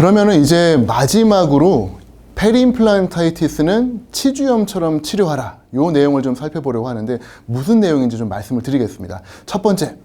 그러면은 이제 마지막으로 페리임플란타이티스는 치주염처럼 치료하라. 요 내용을 좀 살펴보려고 하는데 무슨 내용인지 좀 말씀을 드리겠습니다. 첫 번째,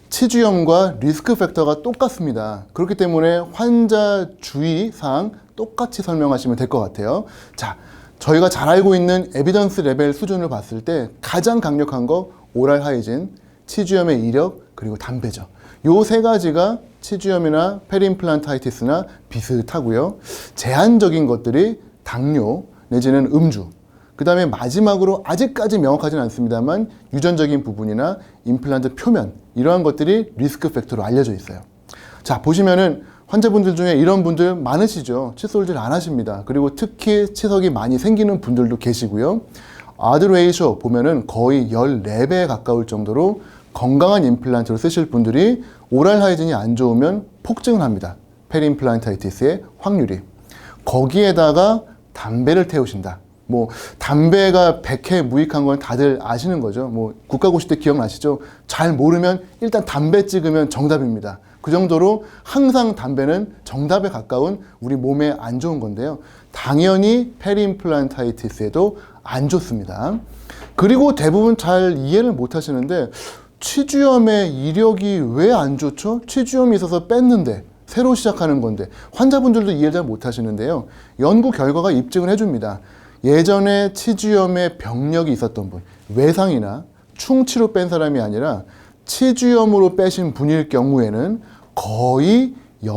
치주염과 리스크 팩터가 똑같습니다. 그렇기 때문에 환자 주의사항 똑같이 설명하시면 될 것 같아요. 자, 저희가 잘 알고 있는 에비던스 레벨 수준을 봤을 때 가장 강력한 거 오랄 하이진, 치주염의 이력, 그리고 담배죠. 요 세 가지가 치주염이나 페리임플란타이티스나 비슷하고요. 제한적인 것들이 당뇨 내지는 음주, 그 다음에 마지막으로 아직까지 명확하진 않습니다만 유전적인 부분이나 임플란트 표면, 이러한 것들이 리스크 팩터로 알려져 있어요. 자, 보시면은 환자분들 중에 이런 분들 많으시죠. 칫솔질 안 하십니다. 그리고 특히 치석이 많이 생기는 분들도 계시고요. 아드 레이쇼 보면은 거의 14배에 가까울 정도로 건강한 임플란트를 쓰실 분들이 오랄 하이진이 안 좋으면 폭증을 합니다. 페리임플란타이티스의 확률이. 거기에다가 담배를 태우신다. 뭐 담배가 백해 무익한 건 다들 아시는 거죠. 뭐 국가고시 때 기억나시죠? 잘 모르면 일단 담배 찍으면 정답입니다. 그 정도로 항상 담배는 정답에 가까운 우리 몸에 안 좋은 건데요. 당연히 페리임플란타이티스에도 안 좋습니다. 그리고 대부분 잘 이해를 못 하시는데 치주염의 이력이 왜 안 좋죠? 치주염이 있어서 뺐는데 새로 시작하는 건데 환자분들도 이해를 잘 못 하시는데요. 연구 결과가 입증을 해줍니다. 예전에 치주염의 병력이 있었던 분, 외상이나 충치로 뺀 사람이 아니라 치주염으로 빼신 분일 경우에는 거의 6,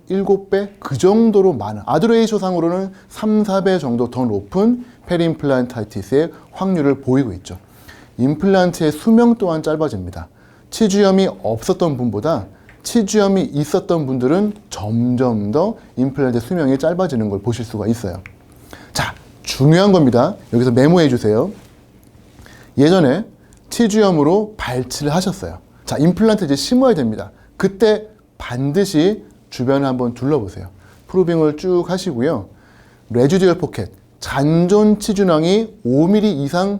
7배 그 정도로 많은, 아드레이쇼 상으로는 3, 4배 정도 더 높은 페리임플란타이티스의 확률을 보이고 있죠. 임플란트의 수명 또한 짧아집니다. 치주염이 없었던 분보다 치주염이 있었던 분들은 점점 더 임플란트 수명이 짧아지는 걸 보실 수가 있어요. 자, 중요한 겁니다. 여기서 메모해 주세요. 예전에 치주염으로 발치를 하셨어요. 자, 임플란트 이제 심어야 됩니다. 그때 반드시 주변을 한번 둘러보세요. 프로빙을 쭉 하시고요. 레지듀얼 포켓, 잔존 치주낭이 5mm 이상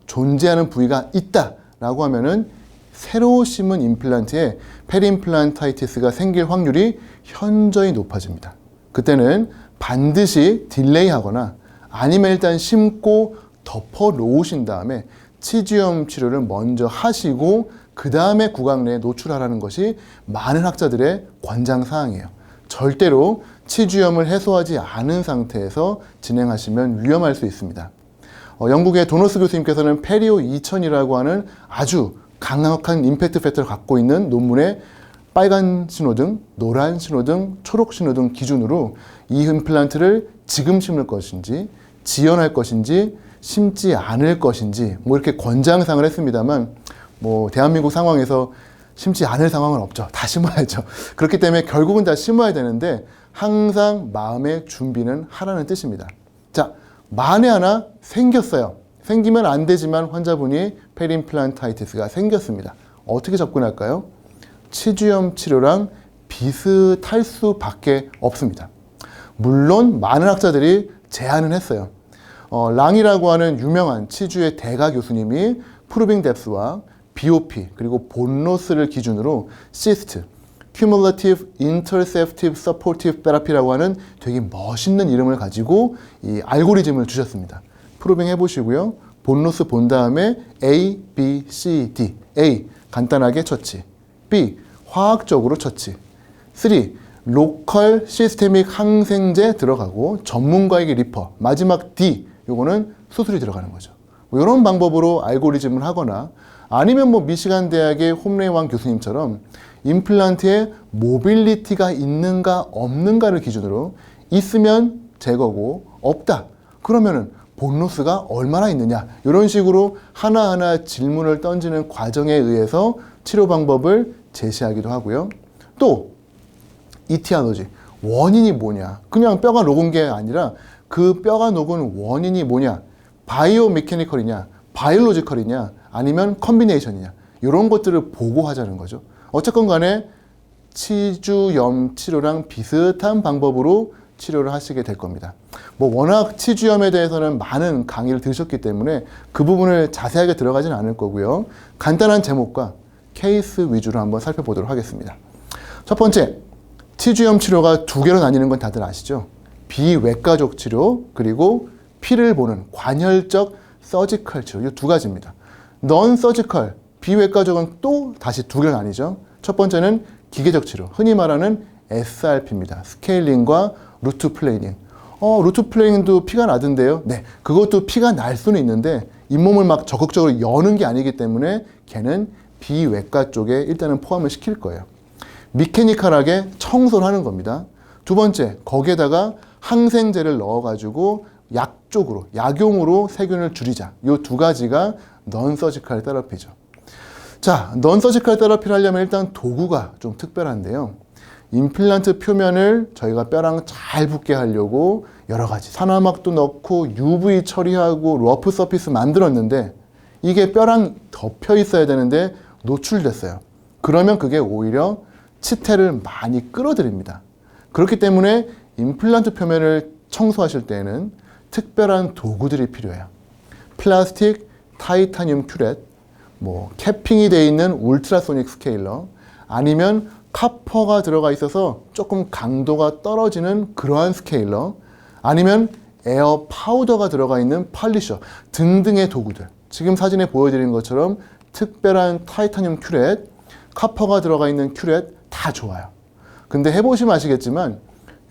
존재하는 부위가 있다라고 하면은 새로 심은 임플란트에 페리임플란타이티스가 생길 확률이 현저히 높아집니다. 그때는 반드시 딜레이 하거나 아니면 일단 심고 덮어 놓으신 다음에 치주염 치료를 먼저 하시고 그 다음에 구강 내에 노출하라는 것이 많은 학자들의 권장 사항이에요. 절대로 치주염을 해소하지 않은 상태에서 진행하시면 위험할 수 있습니다. 영국의 도너스 교수님께서는 페리오 2000이라고 하는 아주 강력한 임팩트 팩터를 갖고 있는 논문에 빨간 신호등, 노란 신호등, 초록 신호등 기준으로 이 임플란트를 지금 심을 것인지, 지연할 것인지, 심지 않을 것인지 뭐 이렇게 권장사항을 했습니다만 뭐 대한민국 상황에서 심지 않을 상황은 없죠. 다 심어야죠. 그렇기 때문에 결국은 다 심어야 되는데 항상 마음의 준비는 하라는 뜻입니다. 자, 만에 하나 생겼어요. 생기면 안 되지만 환자분이 페리임플란타이티스가 생겼습니다. 어떻게 접근할까요? 치주염 치료랑 비슷할 수밖에 없습니다. 물론 많은 학자들이 제안은 했어요. 랑이라고 하는 유명한 치주의 대가 교수님이 프루빙 뎁스와 BOP 그리고 본로스를 기준으로 시스트, Cumulative Interceptive Supportive Therapy라고 하는 되게 멋있는 이름을 가지고 이 알고리즘을 주셨습니다. 프로빙 해보시고요. 본로스 본 다음에 A, B, C, D. A, 간단하게 처치. B, 화학적으로 처치. 3, 로컬 시스테믹 항생제 들어가고 전문가에게 리퍼. 마지막 D, 요거는 수술이 들어가는 거죠. 뭐 이런 방법으로 알고리즘을 하거나 아니면 뭐 미시간 대학의 홈레이왕 교수님처럼 임플란트에 모빌리티가 있는가 없는가를 기준으로 있으면 제거고 없다. 그러면은 본로스가 얼마나 있느냐. 이런 식으로 하나하나 질문을 던지는 과정에 의해서 치료 방법을 제시하기도 하고요. 또 이티아노지. 원인이 뭐냐. 그냥 뼈가 녹은 게 아니라 그 뼈가 녹은 원인이 뭐냐. 바이오 메케니컬이냐, 바이올로지컬이냐, 아니면 컨비네이션이냐. 이런 것들을 보고 하자는 거죠. 어쨌건 간에 치주염 치료랑 비슷한 방법으로 치료를 하시게 될 겁니다. 뭐 워낙 치주염에 대해서는 많은 강의를 들으셨기 때문에 그 부분을 자세하게 들어가지는 않을 거고요. 간단한 제목과 케이스 위주로 한번 살펴보도록 하겠습니다. 첫 번째, 치주염 치료가 두 개로 나뉘는 건 다들 아시죠? 비외과적 치료, 그리고 피를 보는 관혈적 서지컬 치료, 이 두 가지입니다. 넌 서지컬, 비외과적은 또 다시 두 개로 나뉘죠. 첫 번째는 기계적 치료, 흔히 말하는 SRP입니다. 스케일링과 루트 플레이닝. 루트 플레이닝도 피가 나던데요. 네, 그것도 피가 날 수는 있는데 잇몸을 막 적극적으로 여는 게 아니기 때문에 걔는 비외과 쪽에 일단은 포함을 시킬 거예요. 미케니컬하게 청소를 하는 겁니다. 두 번째, 거기에다가 항생제를 넣어가지고 약 쪽으로, 약용으로 세균을 줄이자. 이 두 가지가 넌서지컬 테라피죠. 자, 넌서지컬 테라피를 하려면 일단 도구가 좀 특별한데요. 임플란트 표면을 저희가 뼈랑 잘 붙게 하려고 여러 가지 산화막도 넣고 UV 처리하고 러프 서피스 만들었는데 이게 뼈랑 덮여 있어야 되는데 노출됐어요. 그러면 그게 오히려 치태를 많이 끌어들입니다. 그렇기 때문에 임플란트 표면을 청소하실 때에는 특별한 도구들이 필요해요. 플라스틱, 타이타늄 큐렛, 캐핑이 되어 있는 울트라소닉 스케일러, 아니면 카퍼가 들어가 있어서 조금 강도가 떨어지는 그러한 스케일러, 아니면 에어 파우더가 들어가 있는 팔리셔 등등의 도구들. 지금 사진에 보여드린 것처럼 특별한 타이타늄 큐렛, 카퍼가 들어가 있는 큐렛 다 좋아요. 근데 해보시면 아시겠지만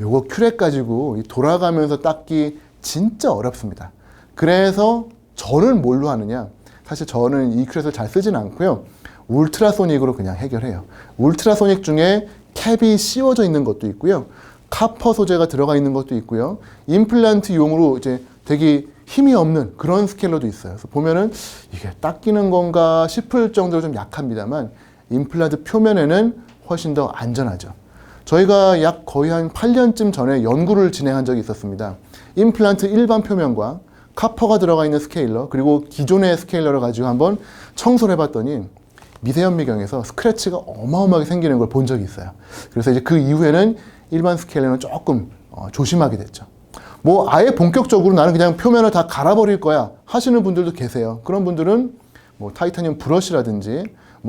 요거 큐렛 가지고 돌아가면서 닦기 진짜 어렵습니다. 그래서 저는 뭘로 하느냐? 사실 저는 이 큐렛을 잘 쓰진 않고요. 울트라소닉으로 그냥 해결해요. 울트라소닉 중에 캡이 씌워져 있는 것도 있고요. 카퍼 소재가 들어가 있는 것도 있고요. 임플란트용으로 이제 되게 힘이 없는 그런 스케일러도 있어요. 그래서 보면은 이게 닦이는 건가 싶을 정도로 좀 약합니다만 임플란트 표면에는 훨씬 더 안전하죠. 저희가 약 거의 한 8년쯤 전에 연구를 진행한 적이 있었습니다. 임플란트 일반 표면과 카퍼가 들어가 있는 스케일러, 그리고 기존의 스케일러를 가지고 한번 청소를 해봤더니 미세현미경에서 스크래치가 어마어마하게 생기는 걸 본 적이 있어요. 그래서 이제 그 이후에는 일반 스케일러는 조금 조심하게 됐죠. 아예 본격적으로 나는 그냥 표면을 다 갈아버릴 거야 하시는 분들도 계세요. 그런 분들은 타이타늄 브러쉬라든지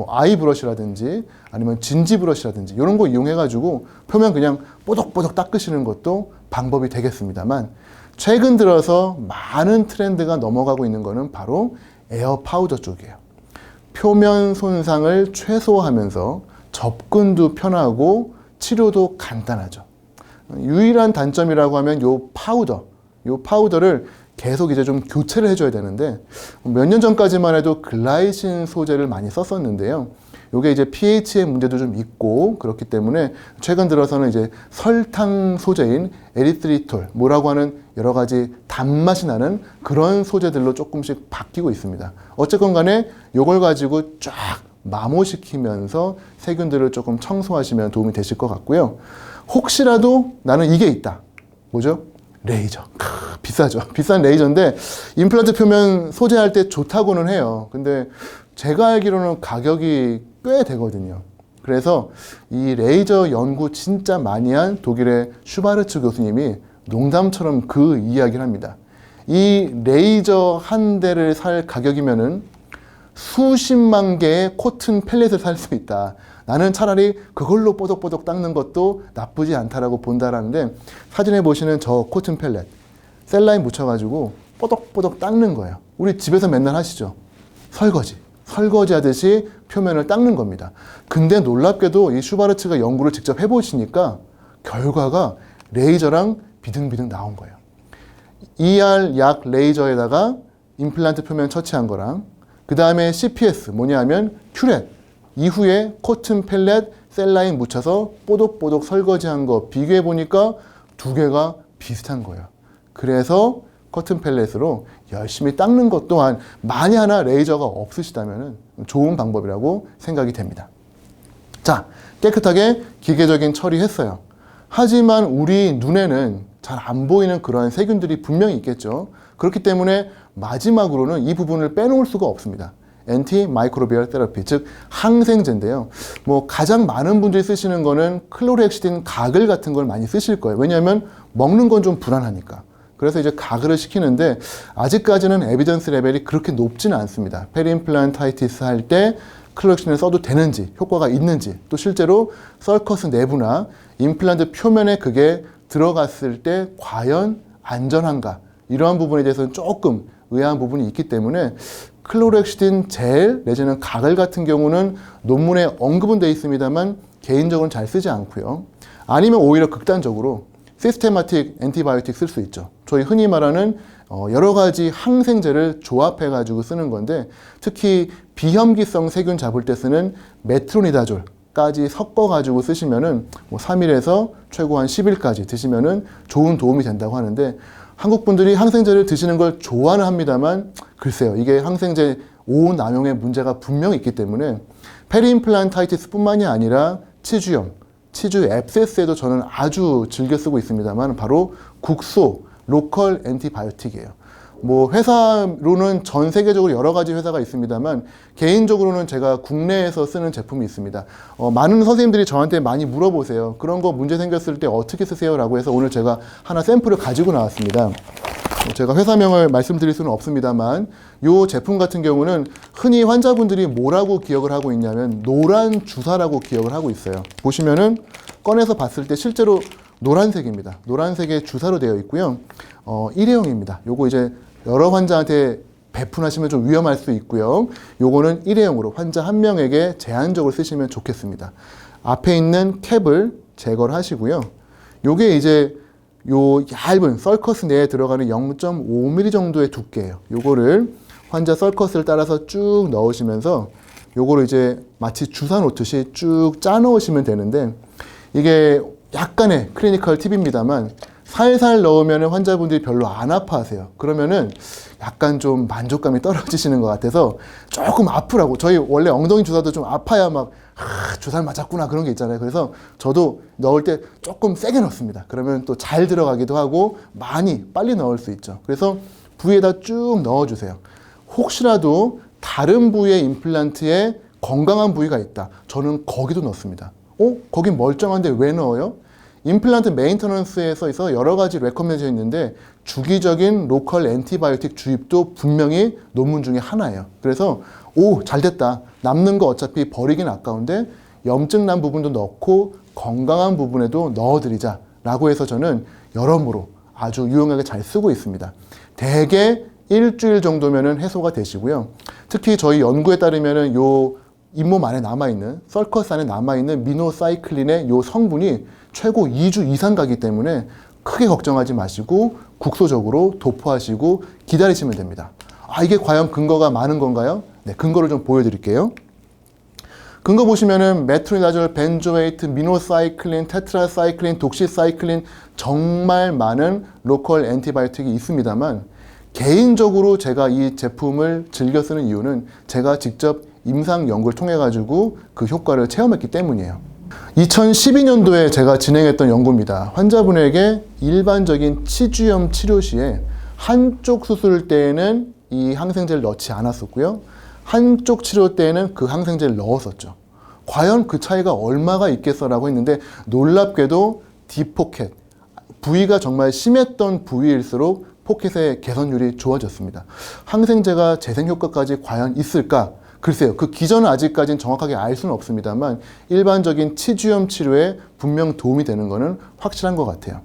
아이 브러쉬라든지 아니면 진지 브러쉬라든지 이런 거 이용해가지고 표면 그냥 뽀덕뽀덕 닦으시는 것도 방법이 되겠습니다만 최근 들어서 많은 트렌드가 넘어가고 있는 거는 바로 에어 파우더 쪽이에요. 표면 손상을 최소화하면서 접근도 편하고 치료도 간단하죠. 유일한 단점이라고 하면 요 파우더를 계속 이제 좀 교체를 해줘야 되는데 몇 년 전까지만 해도 글라이신 소재를 많이 썼었는데요. 요게 이제 pH의 문제도 좀 있고 그렇기 때문에 최근 들어서는 이제 설탕 소재인 에리트리톨 뭐라고 하는 여러 가지 단맛이 나는 그런 소재들로 조금씩 바뀌고 있습니다. 어쨌건 간에 요걸 가지고 쫙 마모시키면서 세균들을 조금 청소하시면 도움이 되실 것 같고요. 혹시라도 나는 이게 있다. 뭐죠? 레이저. 비싸죠. 비싼 레이저인데 임플란트 표면 소재할 때 좋다고는 해요. 근데 제가 알기로는 가격이 꽤 되거든요. 그래서 이 레이저 연구 진짜 많이 한 독일의 슈바르츠 교수님이 농담처럼 그 이야기를 합니다. 이 레이저 한 대를 살 가격이면은 수십만 개의 코튼 펠렛을 살 수 있다. 나는 차라리 그걸로 뽀덕뽀덕 닦는 것도 나쁘지 않다라고 본다라는데 사진에 보시는 저 코튼 펠렛 셀라인 묻혀가지고 뽀덕뽀덕 닦는 거예요. 우리 집에서 맨날 하시죠. 설거지 하듯이 표면을 닦는 겁니다. 근데 놀랍게도 이 슈바르츠가 연구를 직접 해보시니까 결과가 레이저랑 비등비등 나온 거예요. ER 약 레이저에다가 임플란트 표면 처치한 거랑 그 다음에 CPS 뭐냐면 큐렛 이후에 코튼 펠렛 셀라인 묻혀서 뽀독뽀독 설거지한 거 비교해 보니까 두 개가 비슷한 거예요. 그래서 커튼 펠렛으로 열심히 닦는 것 또한 만약 하나 레이저가 없으시다면 좋은 방법이라고 생각이 됩니다. 자, 깨끗하게 기계적인 처리했어요. 하지만 우리 눈에는 잘 안 보이는 그러한 세균들이 분명히 있겠죠. 그렇기 때문에 마지막으로는 이 부분을 빼놓을 수가 없습니다. 엔티 마이크로비얼 테라피, 즉 항생제인데요. 가장 많은 분들이 쓰시는 거는 클로르헥시딘 가글 같은 걸 많이 쓰실 거예요. 왜냐하면 먹는 건 좀 불안하니까. 그래서 이제 가글을 시키는데 아직까지는 에비던스 레벨이 그렇게 높지는 않습니다. 페리임플란타이티스 할 때 클로렉신을 써도 되는지, 효과가 있는지, 또 실제로 썰커스 내부나 임플란트 표면에 그게 들어갔을 때 과연 안전한가, 이러한 부분에 대해서는 조금 의아한 부분이 있기 때문에 클로렉시딘 젤 내지는 가글 같은 경우는 논문에 언급은 되어 있습니다만 개인적으로는 잘 쓰지 않고요. 아니면 오히려 극단적으로 시스테마틱 엔티바이오틱 쓸 수 있죠. 저희 흔히 말하는 여러 가지 항생제를 조합해 가지고 쓰는 건데, 특히 비염기성 세균 잡을 때 쓰는 메트로니다졸까지 섞어 가지고 쓰시면은 뭐 3일에서 최고 한 10일까지 드시면은 좋은 도움이 된다고 하는데, 한국 분들이 항생제를 드시는 걸 좋아는 합니다만 글쎄요, 이게 항생제 오남용의 문제가 분명히 있기 때문에 페리임플란타이티스 뿐만이 아니라 치주염, 치주 앱세스에도 저는 아주 즐겨 쓰고 있습니다만 바로 국소 로컬 엔티바이오틱이에요. 뭐 회사로는 전 세계적으로 여러 가지 회사가 있습니다만 개인적으로는 제가 국내에서 쓰는 제품이 있습니다. 많은 선생님들이 저한테 많이 물어보세요. 그런 거 문제 생겼을 때 어떻게 쓰세요? 라고 해서 오늘 제가 하나 샘플을 가지고 나왔습니다. 제가 회사명을 말씀드릴 수는 없습니다만 이 제품 같은 경우는 흔히 환자분들이 뭐라고 기억을 하고 있냐면 노란 주사라고 기억을 하고 있어요. 보시면은 꺼내서 봤을 때 실제로 노란색입니다. 노란색의 주사로 되어 있고요. 일회용입니다. 요거 이제 여러 환자한테 배분하시면 좀 위험할 수 있고요. 요거는 일회용으로 환자 한 명에게 제한적으로 쓰시면 좋겠습니다. 앞에 있는 캡을 제거를 하시고요. 요게 이제 요 얇은 썰커스 내에 들어가는 0.5mm 정도의 두께예요. 요거를 환자 썰커스를 따라서 쭉 넣으시면서 요거를 이제 마치 주사 놓듯이 쭉 짜 넣으시면 되는데, 이게 약간의 클리니컬 팁입니다만 살살 넣으면 환자분들이 별로 안 아파하세요. 그러면은 약간 좀 만족감이 떨어지시는 것 같아서 조금 아프라고, 저희 원래 엉덩이 주사도 좀 아파야 막 주사를 맞았구나 그런 게 있잖아요. 그래서 저도 넣을 때 조금 세게 넣습니다. 그러면 또 잘 들어가기도 하고 많이 빨리 넣을 수 있죠. 그래서 부위에다 쭉 넣어주세요. 혹시라도 다른 부위의 임플란트에 건강한 부위가 있다, 저는 거기도 넣습니다. 거긴 멀쩡한데 왜 넣어요? 임플란트 메인터넌스에 써 있어 여러 가지 레커멘드가 있는데 주기적인 로컬 엔티바이오틱 주입도 분명히 논문 중에 하나예요. 그래서 잘 됐다, 남는 거 어차피 버리긴 아까운데 염증 난 부분도 넣고 건강한 부분에도 넣어드리자 라고 해서 저는 여러모로 아주 유용하게 잘 쓰고 있습니다. 대개 일주일 정도면은 해소가 되시고요. 특히 저희 연구에 따르면은 요 잇몸 안에 남아있는, 썰커스 안에 남아있는 미노사이클린의 요 성분이 최고 2주 이상 가기 때문에 크게 걱정하지 마시고 국소적으로 도포하시고 기다리시면 됩니다. 이게 과연 근거가 많은 건가요? 네, 근거를 좀 보여드릴게요. 근거 보시면은 메트로니다졸, 벤조에이트, 미노사이클린, 테트라사이클린, 독시사이클린 정말 많은 로컬 엔티바이오틱이 있습니다만 개인적으로 제가 이 제품을 즐겨 쓰는 이유는 제가 직접 임상 연구를 통해 가지고 그 효과를 체험했기 때문이에요. 2012년도에 제가 진행했던 연구입니다. 환자분에게 일반적인 치주염 치료 시에 한쪽 수술 때에는 이 항생제를 넣지 않았었고요. 한쪽 치료 때에는 그 항생제를 넣었었죠. 과연 그 차이가 얼마가 있겠어라고 했는데 놀랍게도 딥포켓, 부위가 정말 심했던 부위일수록 포켓의 개선율이 좋아졌습니다. 항생제가 재생 효과까지 과연 있을까? 글쎄요, 그 기전은 아직까지는 정확하게 알 수는 없습니다만 일반적인 치주염 치료에 분명 도움이 되는 것은 확실한 것 같아요.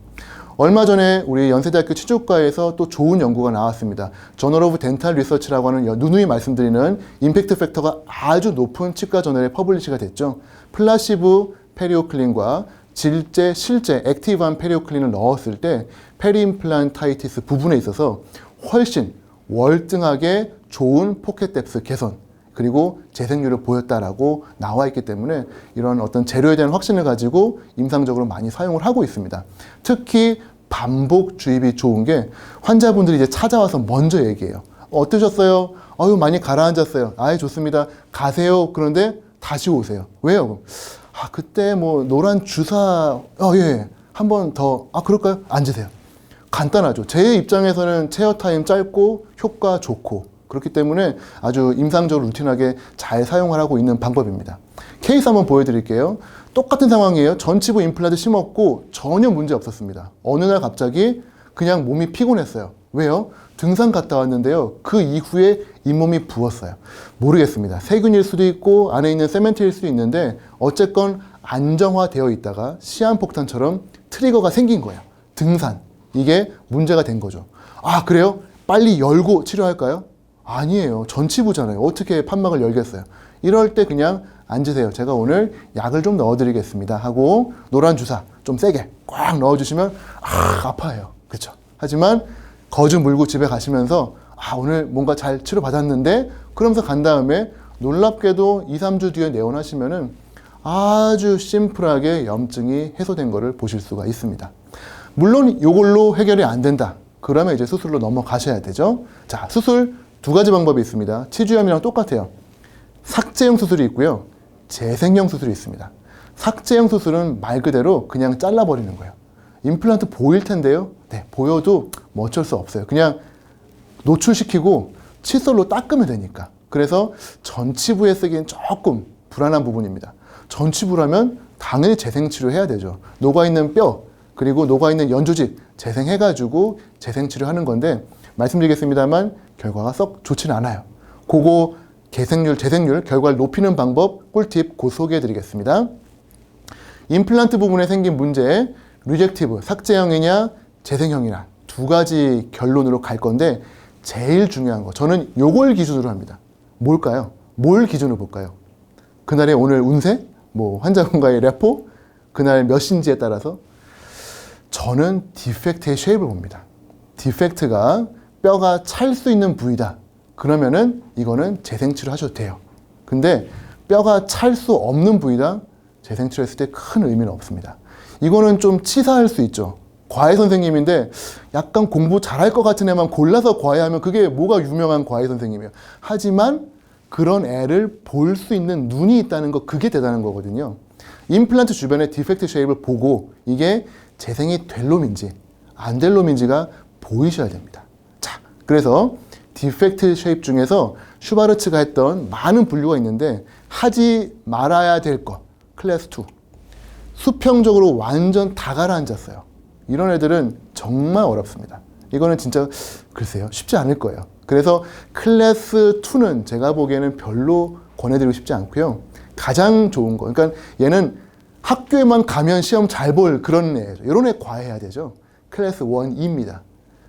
얼마 전에 우리 연세대학교 치주과에서 또 좋은 연구가 나왔습니다. 저널 오브 덴탈 리서치라고 하는 누누이 말씀드리는 임팩트 팩터가 아주 높은 치과 저널에 퍼블리시가 됐죠. 플라시브 페리오클린과 실제 액티브한 페리오클린을 넣었을 때 페리임플란타이티스 부분에 있어서 훨씬 월등하게 좋은 포켓 뎁스 개선 그리고 재생률을 보였다라고 나와 있기 때문에 이런 어떤 재료에 대한 확신을 가지고 임상적으로 많이 사용을 하고 있습니다. 특히 반복 주입이 좋은 게 환자분들이 이제 찾아와서 먼저 얘기해요. 어떠셨어요? 많이 가라앉았어요. 좋습니다. 가세요. 그런데 다시 오세요. 왜요? 그때 뭐 노란 주사, 예. 한 번 더, 그럴까요? 앉으세요. 간단하죠. 제 입장에서는 체어 타임 짧고 효과 좋고 그렇기 때문에 아주 임상적으로 루틴하게 잘 사용을 하고 있는 방법입니다. 케이스 한번 보여드릴게요. 똑같은 상황이에요. 전치부 임플란트 심었고 전혀 문제 없었습니다. 어느 날 갑자기 그냥 몸이 피곤했어요. 왜요? 등산 갔다 왔는데요. 그 이후에 잇몸이 부었어요. 모르겠습니다. 세균일 수도 있고 안에 있는 세멘트일 수도 있는데 어쨌건 안정화되어 있다가 시한폭탄처럼 트리거가 생긴 거예요. 등산. 이게 문제가 된 거죠. 아, 그래요? 빨리 열고 치료할까요? 아니에요. 전치부잖아요. 어떻게 판막을 열겠어요? 이럴 때 그냥 앉으세요. 제가 오늘 약을 좀 넣어드리겠습니다 하고 노란 주사 좀 세게 꽉 넣어주시면 아파요. 그렇죠? 하지만 거즈 물고 집에 가시면서 오늘 뭔가 잘 치료받았는데 그러면서 간 다음에 놀랍게도 2, 3주 뒤에 내원하시면은 아주 심플하게 염증이 해소된 거를 보실 수가 있습니다. 물론 이걸로 해결이 안 된다. 그러면 이제 수술로 넘어가셔야 되죠. 자, 수술 2가지 방법이 있습니다. 치주염이랑 똑같아요. 삭제형 수술이 있고요. 재생형 수술이 있습니다. 삭제형 수술은 말 그대로 그냥 잘라버리는 거예요. 임플란트 보일 텐데요. 네, 보여도 뭐 어쩔 수 없어요. 그냥 노출시키고 칫솔로 닦으면 되니까. 그래서 전치부에 쓰기엔 조금 불안한 부분입니다. 전치부라면 당연히 재생치료해야 되죠. 녹아있는 뼈, 그리고 녹아있는 연조직 재생해가지고 재생치료하는 건데 말씀드리겠습니다만 결과가 썩 좋지는 않아요. 그거 재생률, 결과를 높이는 방법, 꿀팁 곧 소개해드리겠습니다. 임플란트 부분에 생긴 문제, 리젝티브, 삭제형이냐 재생형이냐 2가지 결론으로 갈 건데 제일 중요한 거, 저는 요걸 기준으로 합니다. 뭘까요? 뭘 기준으로 볼까요? 그날의 오늘 운세? 환자분과의 레포? 그날 몇 신지에 따라서? 저는 디펙트의 쉐입을 봅니다. 디펙트가 뼈가 찰 수 있는 부위다. 그러면은 이거는 재생치료 하셔도 돼요. 근데 뼈가 찰 수 없는 부위다? 재생치료 했을 때 큰 의미는 없습니다. 이거는 좀 치사할 수 있죠. 과외 선생님인데 약간 공부 잘할 것 같은 애만 골라서 과외하면 그게 뭐가 유명한 과외 선생님이에요. 하지만 그런 애를 볼 수 있는 눈이 있다는 거, 그게 대단한 거거든요. 임플란트 주변의 디펙트 쉐입을 보고 이게 재생이 될 놈인지 안 될 놈인지가 보이셔야 됩니다. 자, 그래서 디펙트 쉐입 중에서 슈바르츠가 했던 많은 분류가 있는데 하지 말아야 될 것, 클래스 2. 수평적으로 완전 다 가라앉았어요. 이런 애들은 정말 어렵습니다. 이거는 진짜 글쎄요, 쉽지 않을 거예요. 그래서 클래스 2는 제가 보기에는 별로 권해드리고 싶지 않고요. 가장 좋은 거, 그러니까 얘는 학교에만 가면 시험 잘 볼 그런 애, 이런 애 과외해야 되죠. 클래스 1E입니다.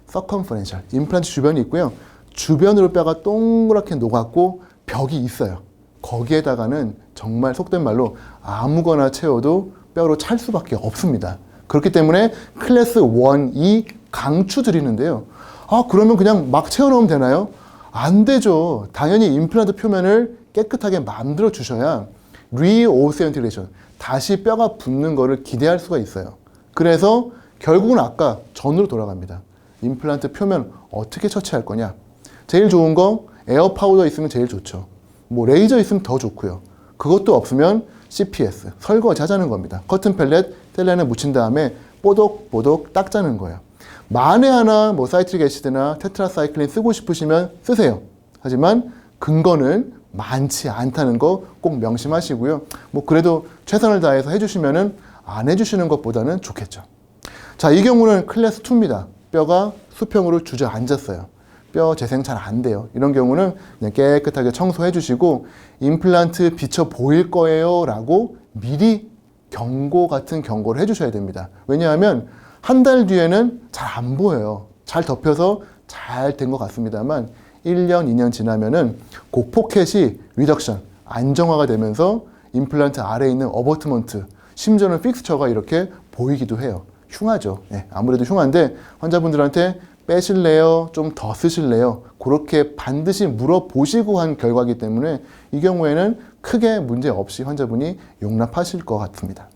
서컴퍼렌셜, 임플란트 주변이 있고요. 주변으로 뼈가 동그랗게 녹았고 벽이 있어요. 거기에다가는 정말 속된 말로 아무거나 채워도 뼈로 찰 수밖에 없습니다. 그렇기 때문에 클래스 1E 강추드리는데요. 그러면 그냥 막 채워넣으면 되나요? 안 되죠. 당연히 임플란트 표면을 깨끗하게 만들어 주셔야 리오세인티그레이션, 다시 뼈가 붙는 거를 기대할 수가 있어요. 그래서 결국은 아까 전으로 돌아갑니다. 임플란트 표면 어떻게 처치할 거냐? 제일 좋은 거 에어 파우더 있으면 제일 좋죠. 레이저 있으면 더 좋고요. 그것도 없으면 CPS, 설거지 하자는 겁니다. 커튼 펠렛 텔레에 묻힌 다음에 뽀독뽀독 닦자는 거예요. 만에 하나 사이트릭 애시드나 테트라사이클린 쓰고 싶으시면 쓰세요. 하지만 근거는 많지 않다는 거 꼭 명심하시고요. 그래도 최선을 다해서 해주시면은 안 해주시는 것보다는 좋겠죠. 자, 이 경우는 클래스 2입니다. 뼈가 수평으로 주저앉았어요. 뼈 재생 잘 안 돼요. 이런 경우는 그냥 깨끗하게 청소해 주시고 임플란트 비쳐 보일 거예요 라고 미리 경고 같은 경고를 해주셔야 됩니다. 왜냐하면 한 달 뒤에는 잘 안 보여요. 잘 덮여서 잘 된 것 같습니다만 1년, 2년 지나면은 그 포켓이 리덕션, 안정화가 되면서 임플란트 아래에 있는 어버트먼트, 심지어는 픽스처가 이렇게 보이기도 해요. 흉하죠. 네, 아무래도 흉한데 환자분들한테 빼실래요? 좀 더 쓰실래요? 그렇게 반드시 물어보시고 한 결과이기 때문에 이 경우에는 크게 문제 없이 환자분이 용납하실 것 같습니다.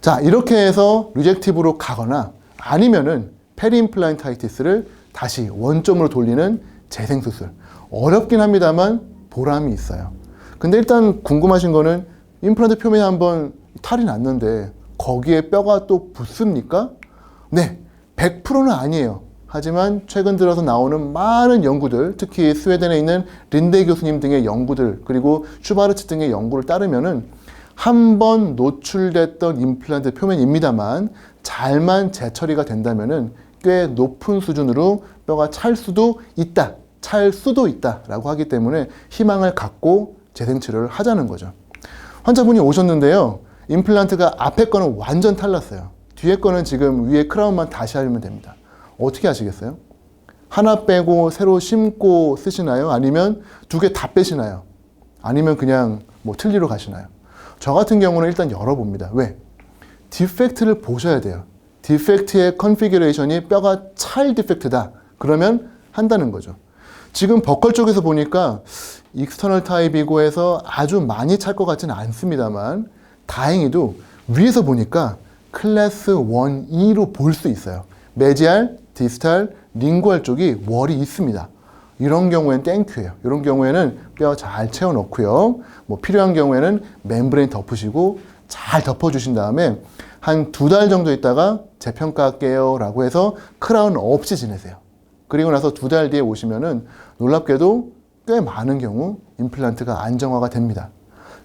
자, 이렇게 해서 리젝티브로 가거나 아니면은 페리임플란타이티스를 다시 원점으로 돌리는 재생수술. 어렵긴 합니다만 보람이 있어요. 근데 일단 궁금하신 거는 임플란트 표면에 한번 탈이 났는데 거기에 뼈가 또 붙습니까? 네, 100%는 아니에요. 하지만 최근 들어서 나오는 많은 연구들, 특히 스웨덴에 있는 린데 교수님 등의 연구들, 그리고 슈바르츠 등의 연구를 따르면은 한 번 노출됐던 임플란트 표면입니다만 잘만 재처리가 된다면은 꽤 높은 수준으로 뼈가 찰 수도 있다라고 하기 때문에 희망을 갖고 재생치료를 하자는 거죠. 환자분이 오셨는데요. 임플란트가 앞에 거는 완전 탈났어요. 뒤에 거는 지금 위에 크라운만 다시 하면 됩니다. 어떻게 하시겠어요? 하나 빼고 새로 심고 쓰시나요? 아니면 두 개 다 빼시나요? 아니면 그냥 뭐 틀니로 가시나요? 저 같은 경우는 일단 열어봅니다. 왜? 디펙트를 보셔야 돼요. 디펙트의 컨피규레이션이 뼈가 찰 디펙트다. 그러면 한다는 거죠. 지금 버컬 쪽에서 보니까 익스터널 타입이고 해서 아주 많이 찰 것 같지는 않습니다만 다행히도 위에서 보니까 클래스 1E로 볼 수 있어요. 메지알, 디스탈, 링구알 쪽이 월이 있습니다. 이런 경우에는 땡큐예요. 이런 경우에는 뼈 잘 채워 넣고요. 뭐 필요한 경우에는 멤브레인 덮으시고 잘 덮어주신 다음에 한 2달 정도 있다가 재평가할게요 라고 해서 크라운 없이 지내세요. 그리고 나서 2달 뒤에 오시면은 놀랍게도 꽤 많은 경우 임플란트가 안정화가 됩니다.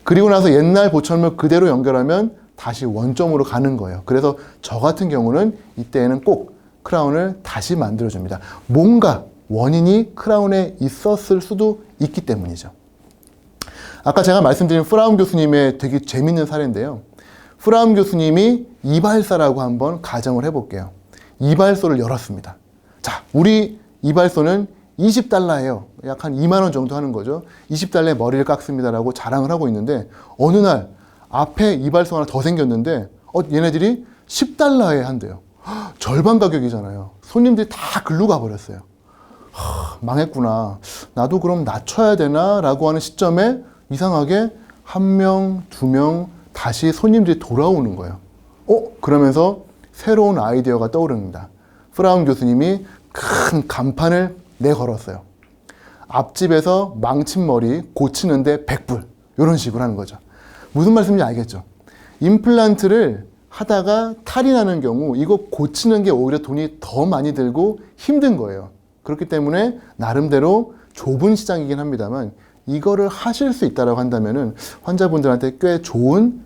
그리고 나서 옛날 보철물 그대로 연결하면 다시 원점으로 가는 거예요. 그래서 저 같은 경우는 이때에는 꼭 크라운을 다시 만들어줍니다. 뭔가 원인이 크라운에 있었을 수도 있기 때문이죠. 아까 제가 말씀드린 프라움 교수님의 되게 재밌는 사례인데요. 프라움 교수님이 이발사라고 한번 가정을 해볼게요. 이발소를 열었습니다. 자, 우리 이발소는 20달러예요. 약 한 2만 원 정도 하는 거죠. 20달러에 머리를 깎습니다라고 자랑을 하고 있는데 어느 날 앞에 이발소 하나 더 생겼는데 얘네들이 10달러에 한대요. 절반 가격이잖아요. 손님들이 다 글로 가버렸어요. 망했구나. 나도 그럼 낮춰야 되나? 라고 하는 시점에 이상하게 1명, 2명 다시 손님들이 돌아오는 거예요. 그러면서 새로운 아이디어가 떠오릅니다. 프라움 교수님이 큰 간판을 내걸었어요. 앞집에서 망친 머리 고치는데 100불. 이런 식으로 하는 거죠. 무슨 말씀인지 알겠죠? 임플란트를 하다가 탈이 나는 경우 이거 고치는 게 오히려 돈이 더 많이 들고 힘든 거예요. 그렇기 때문에 나름대로 좁은 시장이긴 합니다만 이거를 하실 수 있다고 한다면은 환자분들한테 꽤 좋은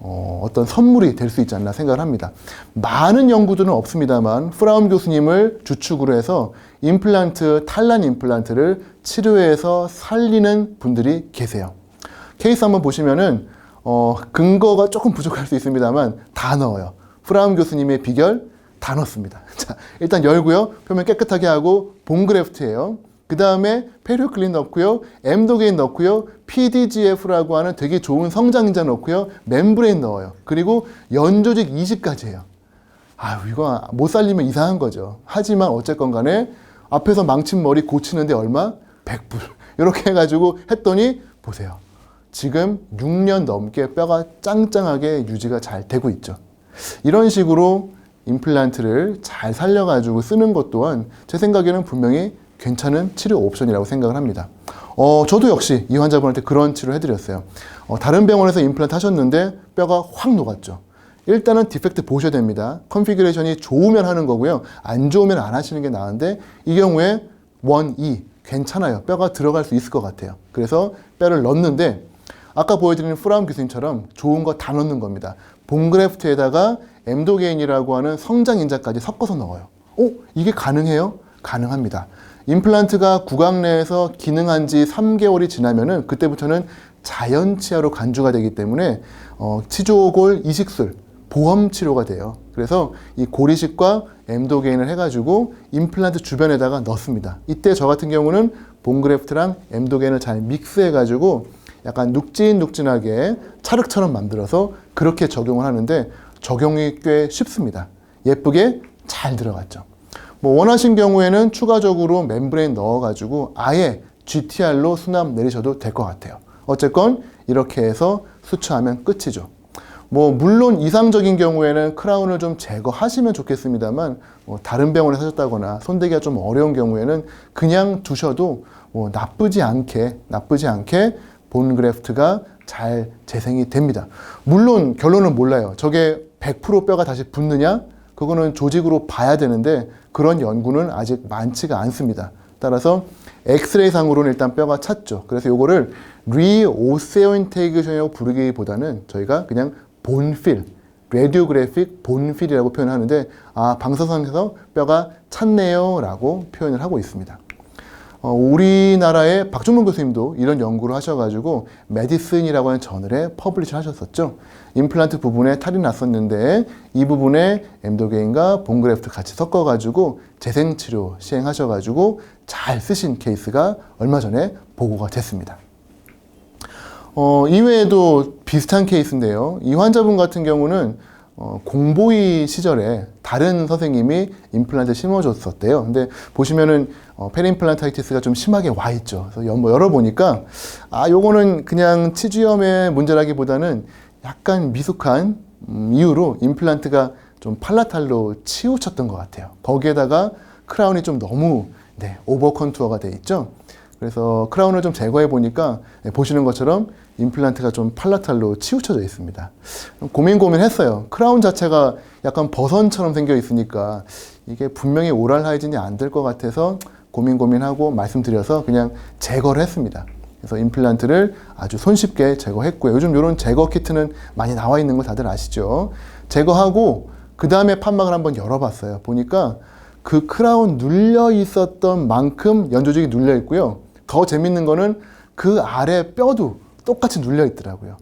어떤 선물이 될 수 있지 않나 생각을 합니다. 많은 연구들은 없습니다만 프라움 교수님을 주축으로 해서 임플란트, 탈난 임플란트를 치료해서 살리는 분들이 계세요. 케이스 한번 보시면은 근거가 조금 부족할 수 있습니다만 다 넣어요. 프라움 교수님의 비결 다 넣습니다. 자, 일단 열고요. 표면 깨끗하게 하고 본그래프트예요. 그 다음에 페리오클린 넣고요. 엠도게인 넣고요. PDGF라고 하는 되게 좋은 성장인자 넣고요. 멤브레인 넣어요. 그리고 연조직 이식까지 해요. 이거 못 살리면 이상한 거죠. 하지만 어쨌건 간에 앞에서 망친 머리 고치는데 얼마? 100불. 이렇게 해가지고 했더니 보세요. 지금 6년 넘게 뼈가 짱짱하게 유지가 잘 되고 있죠. 이런 식으로 임플란트를 잘 살려가지고 쓰는 것 또한 제 생각에는 분명히 괜찮은 치료 옵션이라고 생각을 합니다. 저도 역시 이 환자분한테 그런 치료를 해드렸어요. 다른 병원에서 임플란트 하셨는데 뼈가 확 녹았죠. 일단은 디펙트 보셔야 됩니다. 컨피규레이션이 좋으면 하는 거고요. 안 좋으면 안 하시는 게 나은데 이 경우에 1E 괜찮아요. 뼈가 들어갈 수 있을 것 같아요. 그래서 뼈를 넣는데 아까 보여드린 프라움 교수님처럼 좋은 거 다 넣는 겁니다. 본그래프트에다가 엠도게인이라고 하는 성장인자까지 섞어서 넣어요. 이게 가능해요? 가능합니다. 임플란트가 구강 내에서 기능한 지 3개월이 지나면은 그때부터는 자연치아로 간주가 되기 때문에 치조골 이식술, 보험 치료가 돼요. 그래서 이 골이식과 엠도게인을 해가지고 임플란트 주변에다가 넣습니다. 이때 저 같은 경우는 본그래프트랑 엠도게인을 잘 믹스해가지고 약간 눅진눅진하게 찰흙처럼 만들어서 그렇게 적용을 하는데 적용이 꽤 쉽습니다. 예쁘게 잘 들어갔죠. 원하신 경우에는 추가적으로 멤브레인 넣어가지고 아예 GTR로 수납 내리셔도 될 것 같아요. 어쨌건 이렇게 해서 수처하면 끝이죠. 물론 이상적인 경우에는 크라운을 좀 제거하시면 좋겠습니다만 다른 병원에 사셨다거나 손대기가 좀 어려운 경우에는 그냥 두셔도 나쁘지 않게 본그래프트가 잘 재생이 됩니다. 물론 결론은 몰라요. 저게 100% 뼈가 다시 붙느냐? 그거는 조직으로 봐야 되는데 그런 연구는 아직 많지가 않습니다. 따라서 엑스레이 상으로는 일단 뼈가 찼죠. 그래서 요거를 리오세오인테그션이라고 부르기보다는 저희가 그냥 본필, 레디오그래픽 본필이라고 표현하는데 방사선에서 뼈가 찼네요 라고 표현을 하고 있습니다. 우리나라의 박종문 교수님도 이런 연구를 하셔가지고 메디슨이라고 하는 저널에 퍼블리시 하셨었죠. 임플란트 부분에 탈이 났었는데 이 부분에 엠도게인과 본그래프트 같이 섞어가지고 재생치료 시행하셔가지고 잘 쓰신 케이스가 얼마 전에 보고가 됐습니다. 이외에도 비슷한 케이스인데요. 이 환자분 같은 경우는 공보이 시절에 다른 선생님이 임플란트 심어줬었대요. 근데 보시면은 페리임플란타이티스가 좀 심하게 와 있죠. 그래서 열어보니까 요거는 그냥 치주염의 문제라기보다는 약간 미숙한 이유로 임플란트가 좀 팔라탈로 치우쳤던 것 같아요. 거기에다가 크라운이 좀 너무 오버 컨투어가 돼 있죠. 그래서 크라운을 좀 제거해 보니까 보시는 것처럼 임플란트가 좀 팔라탈로 치우쳐져 있습니다. 고민했어요. 크라운 자체가 약간 버선처럼 생겨 있으니까 이게 분명히 오랄 하이진이 안 될 것 같아서 고민하고 말씀드려서 그냥 제거를 했습니다. 그래서 임플란트를 아주 손쉽게 제거했고요. 요즘 이런 제거 키트는 많이 나와 있는 거 다들 아시죠? 제거하고 그 다음에 판막을 한번 열어봤어요. 보니까 그 크라운 눌려 있었던 만큼 연조직이 눌려 있고요. 더 재밌는 거는 그 아래 뼈도 똑같이 눌려 있더라고요.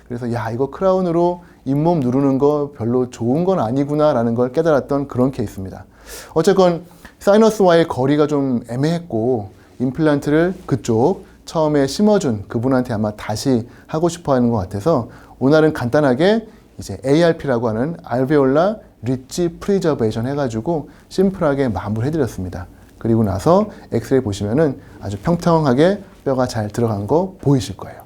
그래서 이거 크라운으로 잇몸 누르는 거 별로 좋은 건 아니구나 라는 걸 깨달았던 그런 케이스입니다. 어쨌건 사이너스와의 거리가 좀 애매했고 임플란트를 그쪽 처음에 심어준 그분한테 아마 다시 하고 싶어 하는 것 같아서 오늘은 간단하게 이제 ARP라고 하는 알베올라 리치 프리저베이션 해가지고 심플하게 마무리 해드렸습니다. 그리고 나서 엑스레이 보시면은 아주 평평하게 뼈가 잘 들어간 거 보이실 거예요.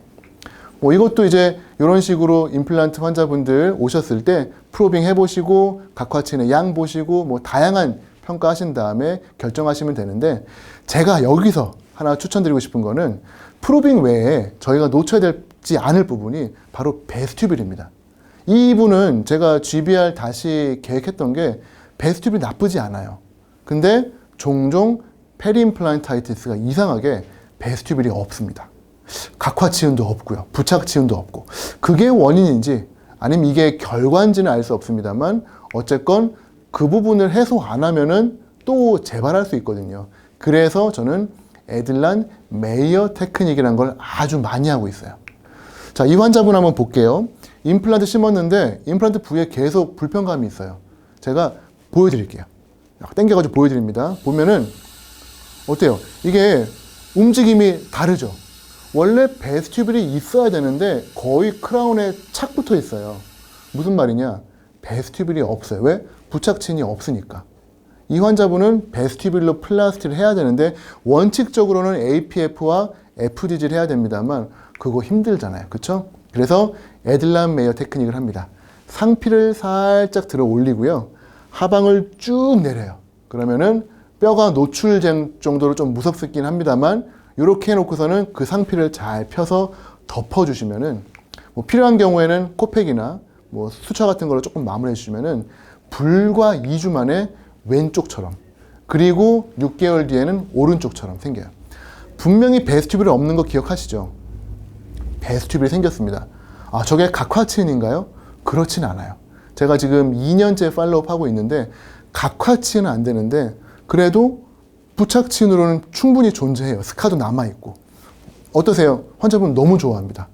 이것도 이제 이런 식으로 임플란트 환자분들 오셨을 때 프로빙 해보시고 각화치의 양 보시고 다양한 평가하신 다음에 결정하시면 되는데 제가 여기서 하나 추천드리고 싶은 거는 프로빙 외에 저희가 놓쳐야 되지 않을 부분이 바로 베스튜뷸입니다. 이 부분은 제가 GBR 다시 계획했던 게 베스튜뷸이 나쁘지 않아요. 근데 종종 페리임플란타이티스가 이상하게 베스튜뷸이 없습니다. 각화치은도 없고요. 부착치은도 없고. 그게 원인인지 아니면 이게 결과인지는 알 수 없습니다만 어쨌건 그 부분을 해소 안 하면은 또 재발할 수 있거든요. 그래서 저는 에들란 메이어 테크닉이라는 걸 아주 많이 하고 있어요. 자, 이 환자분 한번 볼게요. 임플란트 심었는데 임플란트 부위에 계속 불편감이 있어요. 제가 보여드릴게요. 당겨가지고 보여드립니다. 보면은 어때요? 이게 움직임이 다르죠? 원래 베스튜뷸이 있어야 되는데 거의 크라운에 착 붙어 있어요. 무슨 말이냐? 베스튜뷸이 없어요. 왜? 부착친이 없으니까. 이 환자분은 베스튜뷸로 플라스티를 해야 되는데 원칙적으로는 APF와 FDG를 해야 됩니다만 그거 힘들잖아요. 그쵸? 그래서 에들란 메이어 테크닉을 합니다. 상피를 살짝 들어 올리고요. 하방을 쭉 내려요. 그러면은 뼈가 노출된 정도로 좀 무섭긴 합니다만 이렇게 해놓고서는 그 상피를 잘 펴서 덮어주시면은 필요한 경우에는 코팩이나 수차 같은 걸로 조금 마무리해 주시면은 불과 2주 만에 왼쪽처럼 그리고 6개월 뒤에는 오른쪽처럼 생겨요. 분명히 베스튜뷸이 없는 거 기억하시죠? 베스튜뷸이 생겼습니다. 저게 각화치인인가요? 그렇진 않아요. 제가 지금 2년째 팔로우업 하고 있는데 각화치는 안 되는데 그래도 부착치인으로는 충분히 존재해요. 스카도 남아있고. 어떠세요? 환자분 너무 좋아합니다.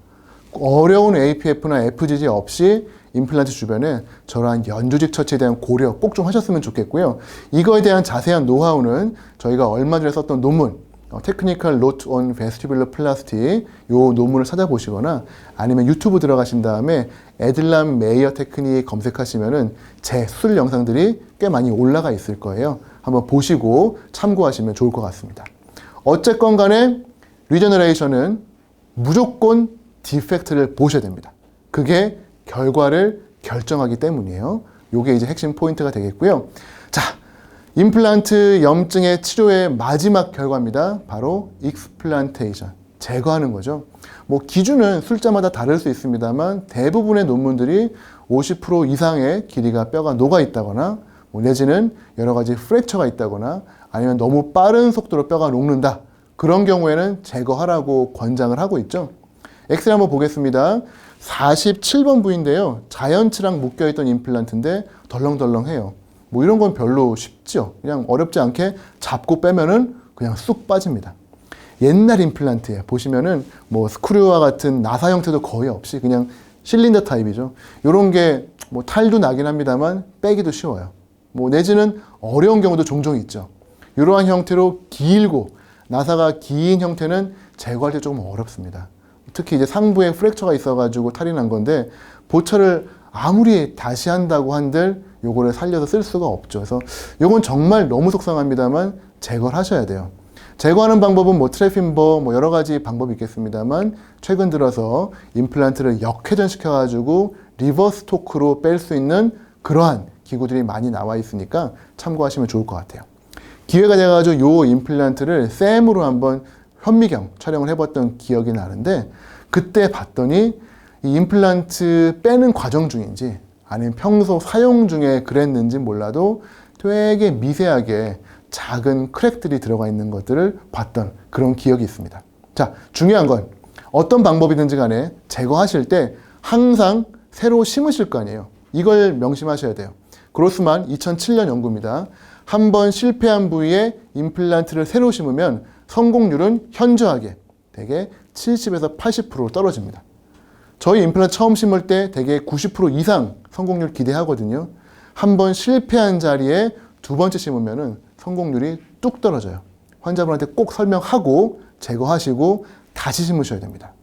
어려운 APF나 FGG 없이 임플란트 주변에 저러한 연조직 처치에 대한 고려 꼭 좀 하셨으면 좋겠고요. 이거에 대한 자세한 노하우는 저희가 얼마 전에 썼던 논문 Technical Note on Vestibular Plasty 요 논문을 찾아보시거나 아니면 유튜브 들어가신 다음에 에들란 메이어 테크닉 검색하시면은 제 수술 영상들이 꽤 많이 올라가 있을 거예요. 한번 보시고 참고하시면 좋을 것 같습니다. 어쨌건 간에 리제너레이션은 무조건 디펙트를 보셔야 됩니다. 그게 결과를 결정하기 때문이에요. 요게 이제 핵심 포인트가 되겠고요. 자, 임플란트 염증의 치료의 마지막 결과입니다. 바로 익스플란테이션, 제거하는 거죠. 기준은 술자마다 다를 수 있습니다만 대부분의 논문들이 50% 이상의 길이가 뼈가 녹아 있다거나 내지는 여러 가지 프랙처가 있다거나 아니면 너무 빠른 속도로 뼈가 녹는다. 그런 경우에는 제거하라고 권장을 하고 있죠. 엑스레이 한번 보겠습니다. 47번 부위인데요. 자연치랑 묶여있던 임플란트인데 덜렁덜렁해요. 이런 건 별로 쉽죠. 그냥 어렵지 않게 잡고 빼면은 그냥 쑥 빠집니다. 옛날 임플란트에 보시면은 뭐 스크류와 같은 나사 형태도 거의 없이 그냥 실린더 타입이죠. 이런 게 뭐 탈도 나긴 합니다만 빼기도 쉬워요. 뭐 내지는 어려운 경우도 종종 있죠. 이러한 형태로 길고 나사가 긴 형태는 제거할 때 조금 어렵습니다. 특히 이제 상부에 프랙처가 있어가지고 탈이 난 건데 보철을 아무리 다시 한다고 한들 요거를 살려서 쓸 수가 없죠. 그래서 요건 정말 너무 속상합니다만 제거를 하셔야 돼요. 제거하는 방법은 뭐 트랩핀버 뭐 여러 가지 방법이 있겠습니다만 최근 들어서 임플란트를 역회전시켜가지고 리버스 토크로 뺄 수 있는 그러한 기구들이 많이 나와 있으니까 참고하시면 좋을 것 같아요. 기회가 돼가지고 요 임플란트를 쌤으로 한번 현미경 촬영을 해봤던 기억이 나는데 그때 봤더니 이 임플란트 빼는 과정 중인지 아니면 평소 사용 중에 그랬는지 몰라도 되게 미세하게 작은 크랙들이 들어가 있는 것들을 봤던 그런 기억이 있습니다. 자, 중요한 건 어떤 방법이든지 간에 제거하실 때 항상 새로 심으실 거 아니에요. 이걸 명심하셔야 돼요. 그로스만 2007년 연구입니다. 한번 실패한 부위에 임플란트를 새로 심으면 성공률은 현저하게 대개 70에서 80% 떨어집니다. 저희 임플란트 처음 심을 때 대개 90% 이상 성공률 기대하거든요. 한번 실패한 자리에 두 번째 심으면 성공률이 뚝 떨어져요. 환자분한테 꼭 설명하고 제거하시고 다시 심으셔야 됩니다.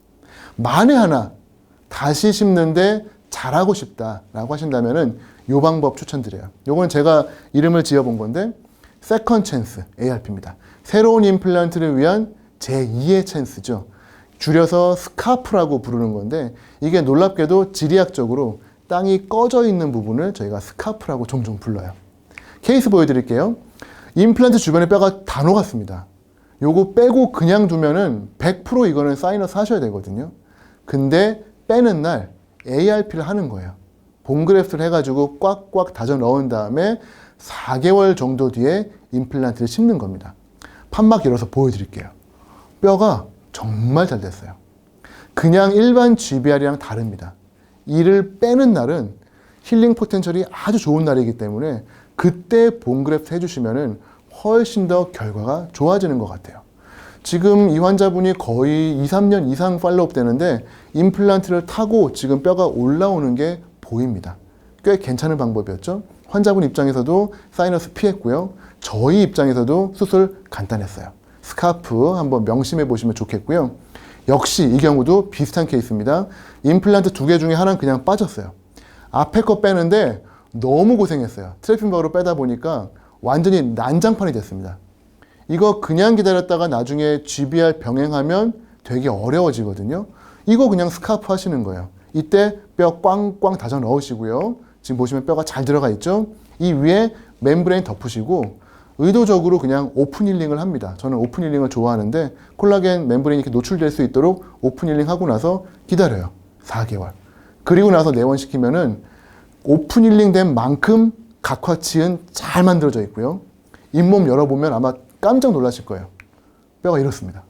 만에 하나 다시 심는데 잘하고 싶다라고 하신다면 이 방법 추천드려요. 요건 제가 이름을 지어본 건데 세컨 찬스 ARP입니다. 새로운 임플란트를 위한 제2의 찬스죠. 줄여서 스카프라고 부르는 건데 이게 놀랍게도 지리학적으로 땅이 꺼져 있는 부분을 저희가 스카프라고 종종 불러요. 케이스 보여드릴게요. 임플란트 주변에 뼈가 다 녹았습니다. 요거 빼고 그냥 두면은 100% 이거는 사이너스 하셔야 되거든요. 근데 빼는 날 ARP를 하는 거예요. 본그래프트를 해가지고 꽉꽉 다져 넣은 다음에 4개월 정도 뒤에 임플란트를 심는 겁니다. 판막 열어서 보여드릴게요. 뼈가 정말 잘 됐어요. 그냥 일반 GBR이랑 다릅니다. 이를 빼는 날은 힐링 포텐셜이 아주 좋은 날이기 때문에 그때 본그래프트 해주시면은 훨씬 더 결과가 좋아지는 것 같아요. 지금 이 환자분이 거의 2, 3년 이상 팔로우업 되는데 임플란트를 타고 지금 뼈가 올라오는 게 보입니다. 꽤 괜찮은 방법이었죠. 환자분 입장에서도 사이너스 피했고요. 저희 입장에서도 수술 간단했어요. 스카프 한번 명심해 보시면 좋겠고요. 역시 이 경우도 비슷한 케이스입니다. 임플란트 2개 중에 하나는 그냥 빠졌어요. 앞에 거 빼는데 너무 고생했어요. 트래핀버로 빼다 보니까 완전히 난장판이 됐습니다. 이거 그냥 기다렸다가 나중에 GBR 병행하면 되게 어려워지거든요. 이거 그냥 스카프 하시는 거예요. 이때 뼈 꽝꽝 다져 넣으시고요. 지금 보시면 뼈가 잘 들어가 있죠. 이 위에 멤브레인 덮으시고 의도적으로 그냥 오픈 힐링을 합니다. 저는 오픈 힐링을 좋아하는데 콜라겐 멤브레인이 이렇게 노출될 수 있도록 오픈 힐링 하고 나서 기다려요. 4개월. 그리고 나서 내원시키면은 오픈 힐링 된 만큼 각화치은 잘 만들어져 있고요. 잇몸 열어보면 아마 깜짝 놀라실 거예요. 뼈가 이렇습니다.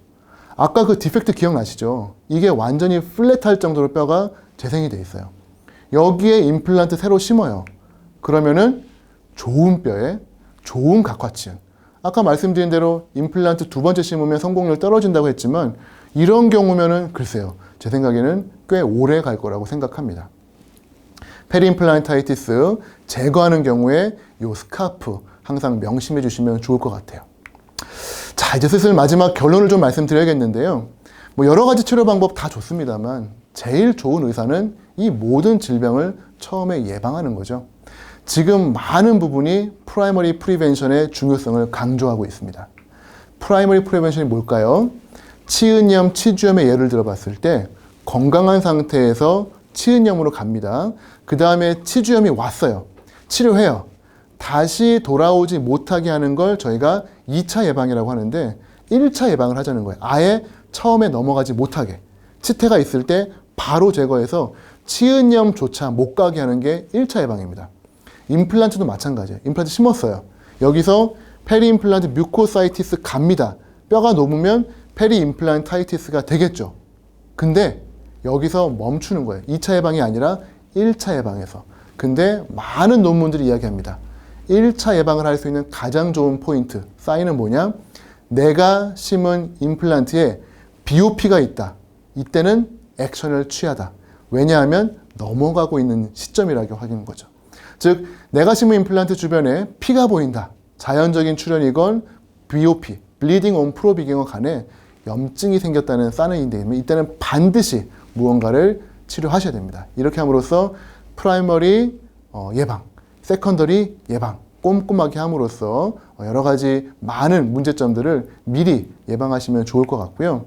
아까 그 디펙트 기억나시죠? 이게 완전히 플랫할 정도로 뼈가 재생이 돼 있어요. 여기에 임플란트 새로 심어요. 그러면은 좋은 뼈에 좋은 각화치은. 아까 말씀드린 대로 임플란트 2번째 심으면 성공률 떨어진다고 했지만 이런 경우면은 글쎄요. 제 생각에는 꽤 오래 갈 거라고 생각합니다. 페리임플란타이티스 제거하는 경우에 이 스카프 항상 명심해 주시면 좋을 것 같아요. 자, 이제 슬슬 마지막 결론을 좀 말씀드려야겠는데요. 뭐 여러 가지 치료 방법 다 좋습니다만 제일 좋은 의사는 이 모든 질병을 처음에 예방하는 거죠. 지금 많은 부분이 프라이머리 프리벤션의 중요성을 강조하고 있습니다. 프라이머리 프리벤션이 뭘까요? 치은염, 치주염의 예를 들어봤을 때 건강한 상태에서 치은염으로 갑니다. 그 다음에 치주염이 왔어요. 치료해요. 다시 돌아오지 못하게 하는 걸 저희가 2차 예방이라고 하는데 1차 예방을 하자는 거예요. 아예 처음에 넘어가지 못하게. 치태가 있을 때 바로 제거해서 치은염조차 못 가게 하는 게 1차 예방입니다. 임플란트도 마찬가지예요. 임플란트 심었어요. 여기서 페리임플란트 뮤코사이티스 갑니다. 뼈가 녹으면 페리임플란타이티스가 되겠죠. 근데 여기서 멈추는 거예요. 2차 예방이 아니라 1차 예방에서. 근데 많은 논문들이 이야기합니다. 1차 예방을 할 수 있는 가장 좋은 포인트, 사인은 뭐냐? 내가 심은 임플란트에 BOP가 있다. 이때는 액션을 취하다. 왜냐하면 넘어가고 있는 시점이라고 하는 거죠. 즉, 내가 심은 임플란트 주변에 피가 보인다. 자연적인 출현이건 BOP, Bleeding on Probeing과 간에 염증이 생겼다는 사인인데 이때는 반드시 무언가를 치료하셔야 됩니다. 이렇게 함으로써 프라이머리 예방, 세컨더리 예방, 꼼꼼하게 함으로써 여러 가지 많은 문제점들을 미리 예방하시면 좋을 것 같고요.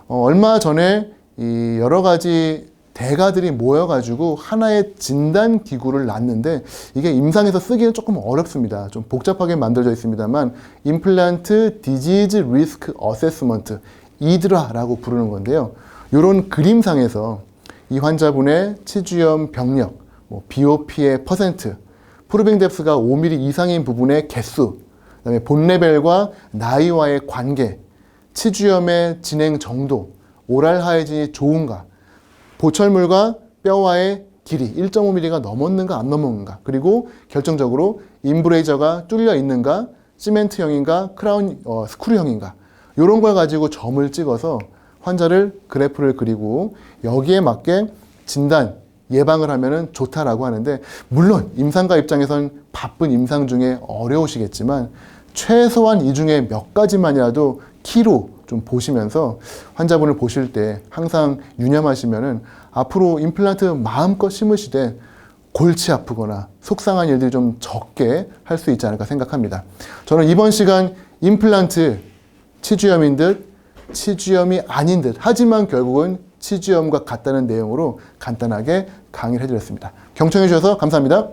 얼마 전에 이 여러 가지 대가들이 모여가지고 하나의 진단 기구를 놨는데 이게 임상에서 쓰기는 조금 어렵습니다. 좀 복잡하게 만들어져 있습니다만 임플란트 디지즈 리스크 어세스먼트, 이드라라고 부르는 건데요. 이런 그림상에서 이 환자분의 치주염 병력, BOP의 퍼센트, 프루빙 뎁스가 5mm 이상인 부분의 개수, 그다음에 본 레벨과 나이와의 관계, 치주염의 진행 정도, 오랄 하이진이 좋은가, 보철물과 뼈와의 길이 1.5mm가 넘었는가 안 넘었는가, 그리고 결정적으로 인브레이저가 뚫려 있는가, 시멘트형인가, 크라운 스크류형인가, 이런 걸 가지고 점을 찍어서 환자를 그래프를 그리고 여기에 맞게 진단, 예방을 하면 좋다라고 하는데, 물론 임상가 입장에선 바쁜 임상 중에 어려우시겠지만 최소한 이 중에 몇 가지만이라도 키로 좀 보시면서 환자분을 보실 때 항상 유념하시면은 앞으로 임플란트 마음껏 심으시되 골치 아프거나 속상한 일들이 좀 적게 할 수 있지 않을까 생각합니다. 저는 이번 시간 임플란트 치주염인 듯 치주염이 아닌 듯 하지만 결국은 치주염과 같다는 내용으로 간단하게 강의를 해드렸습니다. 경청해 주셔서 감사합니다.